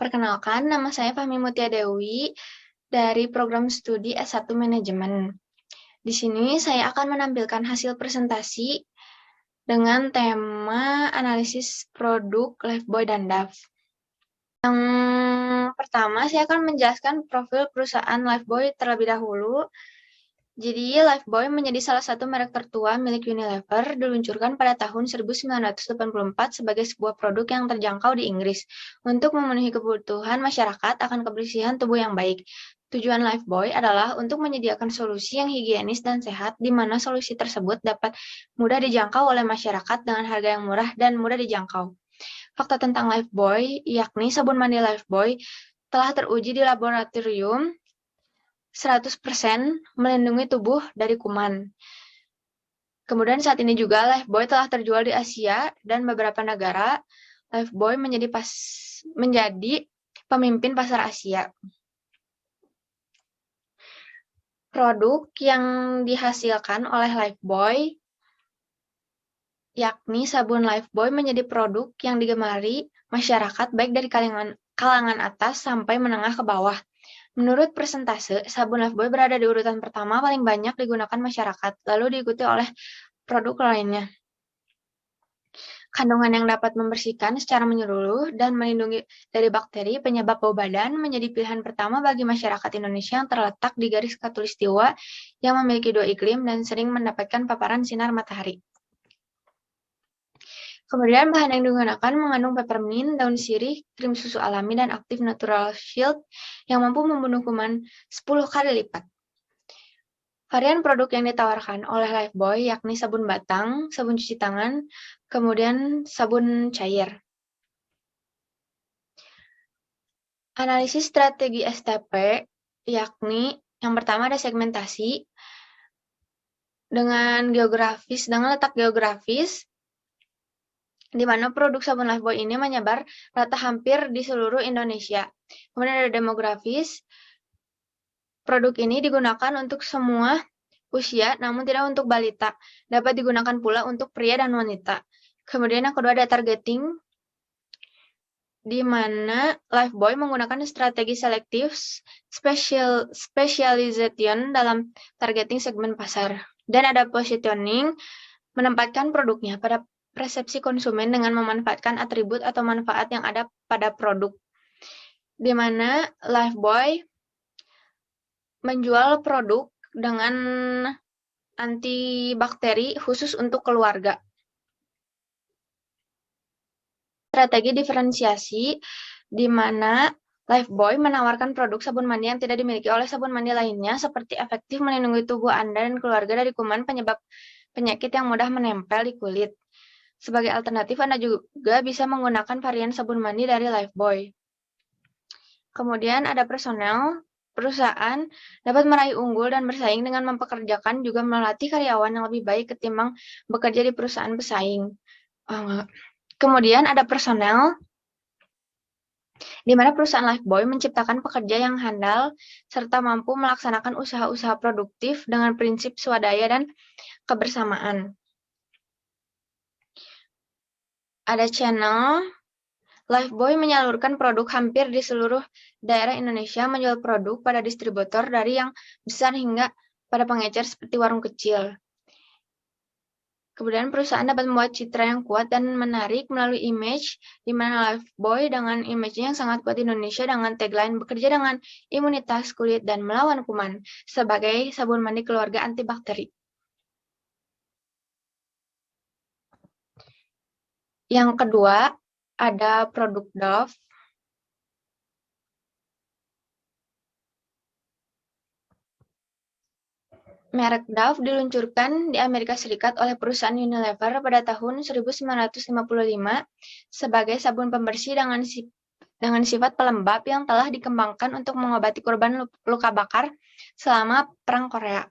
Perkenalkan, nama saya Fahmi Mutia Dewi dari program studi S1 Manajemen. Di sini saya akan menampilkan hasil presentasi dengan tema analisis produk Lifebuoy dan Dove. Yang pertama, saya akan menjelaskan profil perusahaan Lifebuoy terlebih dahulu. Jadi, Lifebuoy menjadi salah satu merek tertua milik Unilever, diluncurkan pada tahun 1984 sebagai sebuah produk yang terjangkau di Inggris untuk memenuhi kebutuhan masyarakat akan kebersihan tubuh yang baik. Tujuan Lifebuoy adalah untuk menyediakan solusi yang higienis dan sehat, di mana solusi tersebut dapat mudah dijangkau oleh masyarakat dengan harga yang murah dan mudah dijangkau. Fakta tentang Lifebuoy, yakni sabun mandi Lifebuoy telah teruji di laboratorium 100% melindungi tubuh dari kuman. Kemudian saat ini juga Lifebuoy telah terjual di Asia dan beberapa negara. Lifebuoy menjadi pemimpin pasar Asia. Produk yang dihasilkan oleh Lifebuoy, yakni sabun Lifebuoy, menjadi produk yang digemari masyarakat baik dari kalangan atas sampai menengah ke bawah. Menurut persentase, sabun Lifebuoy berada di urutan pertama paling banyak digunakan masyarakat, lalu diikuti oleh produk lainnya. Kandungan yang dapat membersihkan secara menyeluruh dan melindungi dari bakteri penyebab bau badan menjadi pilihan pertama bagi masyarakat Indonesia yang terletak di garis khatulistiwa yang memiliki 2 iklim dan sering mendapatkan paparan sinar matahari. Kemudian bahan yang digunakan mengandung peppermint, daun sirih, krim susu alami, dan aktif natural shield yang mampu membunuh kuman 10 kali lipat. Varian produk yang ditawarkan oleh Lifebuoy yakni sabun batang, sabun cuci tangan, kemudian sabun cair. Analisis strategi STP yakni yang pertama ada segmentasi dengan letak geografis, di mana produk sabun Lifebuoy ini menyebar rata hampir di seluruh Indonesia. Kemudian ada demografis. Produk ini digunakan untuk semua usia, namun tidak untuk balita. Dapat digunakan pula untuk pria dan wanita. Kemudian yang kedua ada targeting, di mana Lifebuoy menggunakan strategi selektif specialization dalam targeting segmen pasar. Dan ada positioning, menempatkan produknya pada persepsi konsumen dengan memanfaatkan atribut atau manfaat yang ada pada produk. Di mana Lifebuoy menjual produk dengan antibakteri khusus untuk keluarga. Strategi diferensiasi, di mana Lifebuoy menawarkan produk sabun mandi yang tidak dimiliki oleh sabun mandi lainnya, seperti efektif melindungi tubuh Anda dan keluarga dari kuman penyebab penyakit yang mudah menempel di kulit. Sebagai alternatif, Anda juga bisa menggunakan varian sabun mandi dari Lifebuoy. Kemudian ada personel. Perusahaan dapat meraih unggul dan bersaing dengan mempekerjakan juga melatih karyawan yang lebih baik ketimbang bekerja di perusahaan pesaing. Kemudian ada personel, di mana perusahaan Lifebuoy menciptakan pekerja yang handal serta mampu melaksanakan usaha-usaha produktif dengan prinsip swadaya dan kebersamaan. Ada channel. Lifebuoy menyalurkan produk hampir di seluruh daerah Indonesia, menjual produk pada distributor dari yang besar hingga pada pengecer seperti warung kecil. Kemudian perusahaan dapat membuat citra yang kuat dan menarik melalui image, di mana Lifebuoy dengan image-nya yang sangat kuat di Indonesia dengan tagline bekerja dengan imunitas kulit dan melawan kuman sebagai sabun mandi keluarga antibakteri. Yang kedua, ada produk Dove. Merek Dove diluncurkan di Amerika Serikat oleh perusahaan Unilever pada tahun 1955 sebagai sabun pembersih dengan sifat pelembab yang telah dikembangkan untuk mengobati korban luka bakar selama Perang Korea.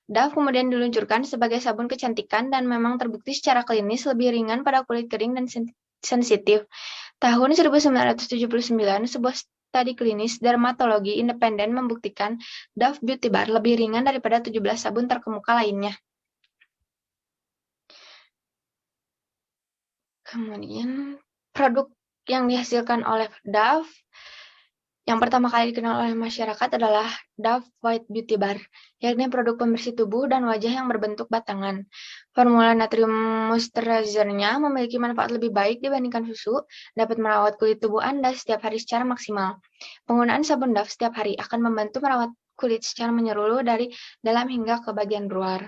Dove kemudian diluncurkan sebagai sabun kecantikan dan memang terbukti secara klinis lebih ringan pada kulit kering dan sensitif. Tahun 1979, sebuah studi klinis dermatologi independen membuktikan Dove Beauty Bar lebih ringan daripada 17 sabun terkemuka lainnya. Kemudian, produk yang dihasilkan oleh Dove yang pertama kali dikenal oleh masyarakat adalah Dove White Beauty Bar, yakni produk pembersih tubuh dan wajah yang berbentuk batangan. Formula natrium moisturizer-nya memiliki manfaat lebih baik dibandingkan susu, dapat merawat kulit tubuh Anda setiap hari secara maksimal. Penggunaan sabun Dove setiap hari akan membantu merawat kulit secara menyeluruh dari dalam hingga ke bagian luar.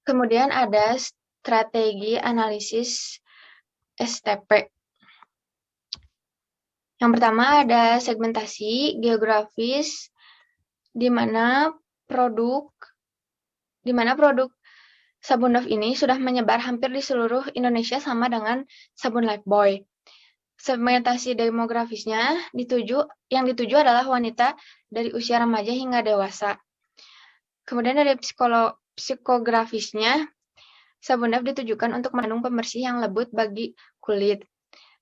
Kemudian ada strategi analisis STP. Yang pertama ada segmentasi geografis, di mana produk sabun Dove ini sudah menyebar hampir di seluruh Indonesia sama dengan sabun Lifebuoy. Segmentasi demografisnya yang dituju adalah wanita dari usia remaja hingga dewasa. Kemudian dari psikografisnya, sabun Dove ditujukan untuk mengandung pembersih yang lembut bagi kulit.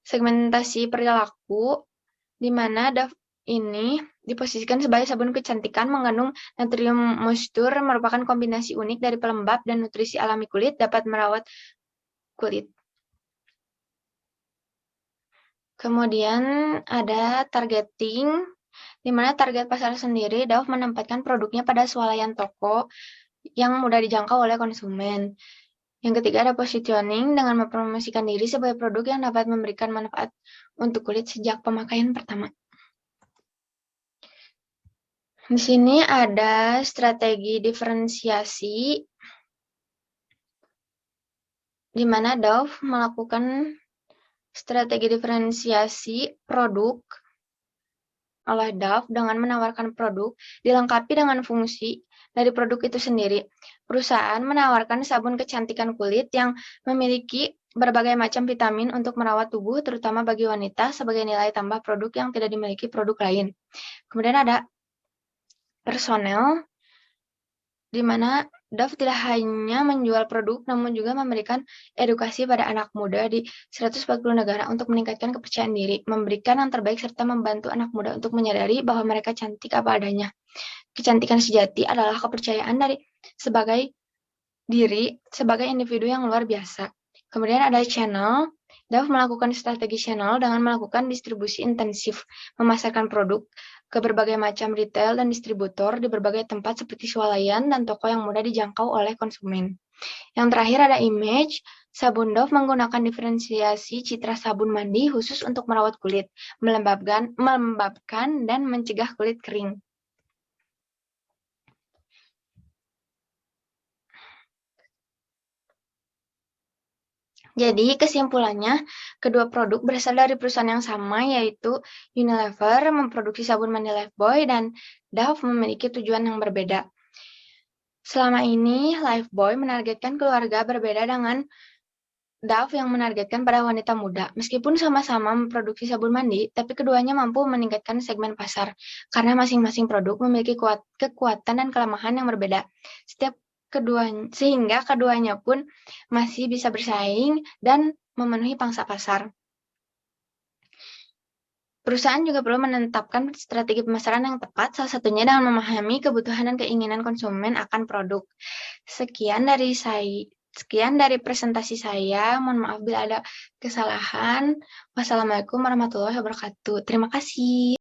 Segmentasi perilaku, di mana Dove ini diposisikan sebagai sabun kecantikan mengandung natrium moisture, merupakan kombinasi unik dari pelembab dan nutrisi alami kulit, dapat merawat kulit. Kemudian ada targeting, di mana target pasar sendiri, Dove menempatkan produknya pada swalayan toko yang mudah dijangkau oleh konsumen. Yang ketiga ada positioning, dengan mempromosikan diri sebagai produk yang dapat memberikan manfaat untuk kulit sejak pemakaian pertama. Di sini ada strategi diferensiasi, di mana Dove melakukan strategi diferensiasi produk oleh Dove dengan menawarkan produk dilengkapi dengan fungsi dari produk itu sendiri. Perusahaan menawarkan sabun kecantikan kulit yang memiliki berbagai macam vitamin untuk merawat tubuh, terutama bagi wanita, sebagai nilai tambah produk yang tidak dimiliki produk lain. Kemudian ada personel, di mana Dove tidak hanya menjual produk, namun juga memberikan edukasi pada anak muda di 140 negara untuk meningkatkan kepercayaan diri, memberikan yang terbaik, serta membantu anak muda untuk menyadari bahwa mereka cantik apa adanya. Kecantikan sejati adalah kepercayaan sebagai diri sebagai individu yang luar biasa. Kemudian ada channel. Dove melakukan strategi channel dengan melakukan distribusi intensif, memasarkan produk ke berbagai macam retail dan distributor di berbagai tempat seperti swalayan dan toko yang mudah dijangkau oleh konsumen. Yang terakhir ada image. Sabun Dove menggunakan diferensiasi citra sabun mandi khusus untuk merawat kulit, melembabkan dan mencegah kulit kering. Jadi kesimpulannya, kedua produk berasal dari perusahaan yang sama, yaitu Unilever memproduksi sabun mandi Lifebuoy dan Dove memiliki tujuan yang berbeda. Selama ini, Lifebuoy menargetkan keluarga, berbeda dengan Dove yang menargetkan pada wanita muda. Meskipun sama-sama memproduksi sabun mandi, tapi keduanya mampu meningkatkan segmen pasar, karena masing-masing produk memiliki kekuatan dan kelemahan yang berbeda. Sehingga keduanya pun masih bisa bersaing dan memenuhi pangsa pasar. Perusahaan juga perlu menetapkan strategi pemasaran yang tepat, salah satunya dengan memahami kebutuhan dan keinginan konsumen akan produk. Sekian dari presentasi saya. Mohon maaf bila ada kesalahan. Wassalamualaikum warahmatullahi wabarakatuh. Terima kasih.